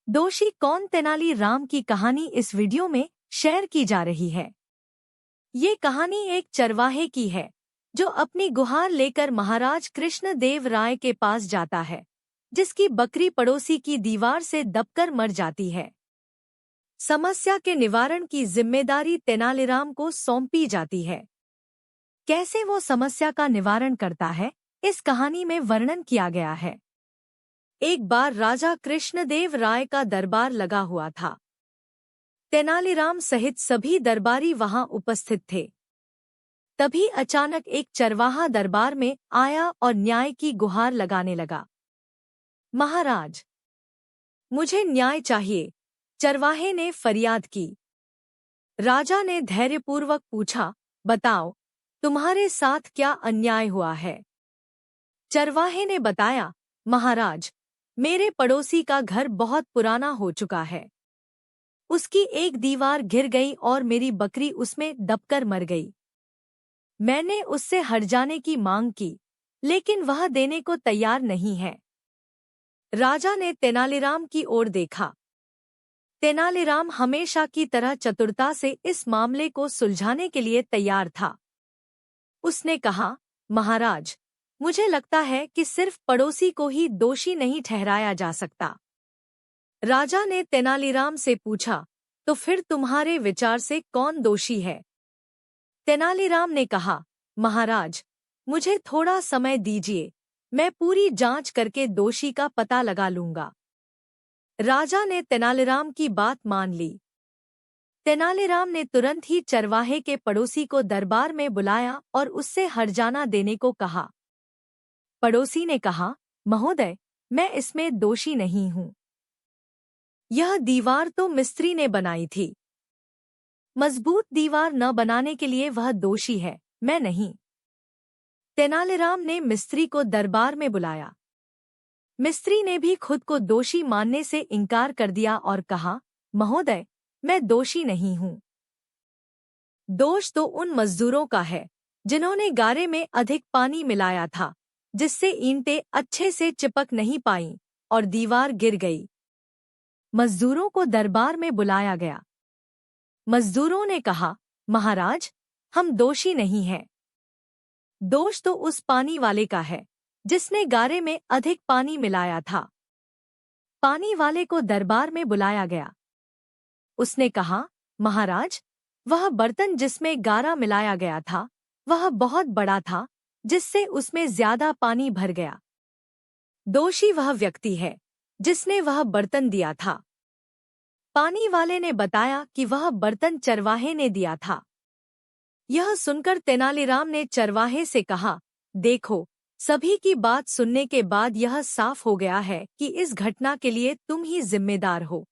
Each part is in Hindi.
दोषी कौन तेनालीराम की कहानी इस वीडियो में शेयर की जा रही है। ये कहानी एक चरवाहे की है जो अपनी गुहार लेकर महाराज कृष्णदेव राय के पास जाता है, जिसकी बकरी पड़ोसी की दीवार से दबकर मर जाती है। समस्या के निवारण की जिम्मेदारी तेनालीराम को सौंपी जाती है। कैसे वो समस्या का निवारण करता है, इस कहानी में वर्णन किया गया है। एक बार राजा कृष्णदेव राय का दरबार लगा हुआ था। तेनालीराम सहित सभी दरबारी वहां उपस्थित थे। तभी अचानक एक चरवाहा दरबार में आया और न्याय की गुहार लगाने लगा। महाराज, मुझे न्याय चाहिए, चरवाहे ने फरियाद की। राजा ने धैर्यपूर्वक पूछा, बताओ, तुम्हारे साथ क्या अन्याय हुआ है। चरवाहे ने बताया, महाराज, मेरे पड़ोसी का घर बहुत पुराना हो चुका है। उसकी एक दीवार गिर गई और मेरी बकरी उसमें दबकर मर गई। मैंने उससे हट जाने की मांग की, लेकिन वह देने को तैयार नहीं है। राजा ने तेनालीराम की ओर देखा। तेनालीराम हमेशा की तरह चतुरता से इस मामले को सुलझाने के लिए तैयार था। उसने कहा, महाराज, मुझे लगता है कि सिर्फ पड़ोसी को ही दोषी नहीं ठहराया जा सकता। राजा ने तेनालीराम से पूछा, तो फिर तुम्हारे विचार से कौन दोषी है। तेनालीराम ने कहा, महाराज, मुझे थोड़ा समय दीजिए, मैं पूरी जांच करके दोषी का पता लगा लूंगा। राजा ने तेनालीराम की बात मान ली। तेनालीराम ने तुरंत ही चरवाहे के पड़ोसी को दरबार में बुलाया और उससे हर्जाना देने को कहा। पड़ोसी ने कहा, महोदय, मैं इसमें दोषी नहीं हूं। यह दीवार तो मिस्त्री ने बनाई थी। मजबूत दीवार न बनाने के लिए वह दोषी है, मैं नहीं। तेनालीराम ने मिस्त्री को दरबार में बुलाया। मिस्त्री ने भी खुद को दोषी मानने से इनकार कर दिया और कहा, महोदय, मैं दोषी नहीं हूं। दोष तो उन मजदूरों का है जिन्होंने गारे में अधिक पानी मिलाया था, जिससे ईंटें अच्छे से चिपक नहीं पाईं और दीवार गिर गई। मजदूरों को दरबार में बुलाया गया। मजदूरों ने कहा, महाराज, हम दोषी नहीं हैं। दोष तो उस पानी वाले का है जिसने गारे में अधिक पानी मिलाया था। पानी वाले को दरबार में बुलाया गया। उसने कहा, महाराज, वह बर्तन जिसमें गारा मिलाया गया था वह बहुत बड़ा था, जिससे उसमें ज्यादा पानी भर गया। दोषी वह व्यक्ति है जिसने वह बर्तन दिया था। पानी वाले ने बताया कि वह बर्तन चरवाहे ने दिया था। यह सुनकर तेनालीराम ने चरवाहे से कहा, देखो, सभी की बात सुनने के बाद यह साफ हो गया है कि इस घटना के लिए तुम ही जिम्मेदार हो।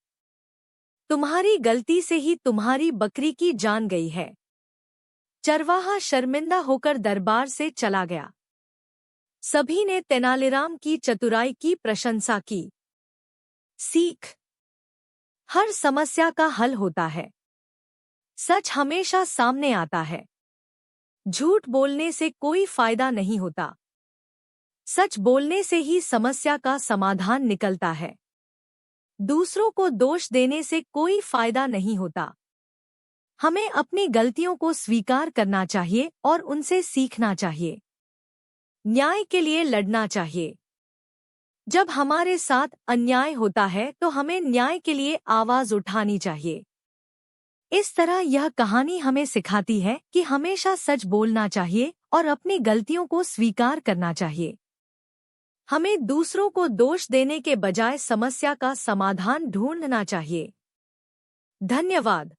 तुम्हारी गलती से ही तुम्हारी बकरी की जान गई है। चरवाहा शर्मिंदा होकर दरबार से चला गया। सभी ने तेनालीराम की चतुराई की प्रशंसा की। सीख: हर समस्या का हल होता है। सच हमेशा सामने आता है। झूठ बोलने से कोई फायदा नहीं होता। सच बोलने से ही समस्या का समाधान निकलता है। दूसरों को दोष देने से कोई फायदा नहीं होता। हमें अपनी गलतियों को स्वीकार करना चाहिए और उनसे सीखना चाहिए। न्याय के लिए लड़ना चाहिए। जब हमारे साथ अन्याय होता है तो हमें न्याय के लिए आवाज उठानी चाहिए। इस तरह यह कहानी हमें सिखाती है कि हमेशा सच बोलना चाहिए और अपनी गलतियों को स्वीकार करना चाहिए। हमें दूसरों को दोष देने के बजाय समस्या का समाधान ढूंढना चाहिए। धन्यवाद।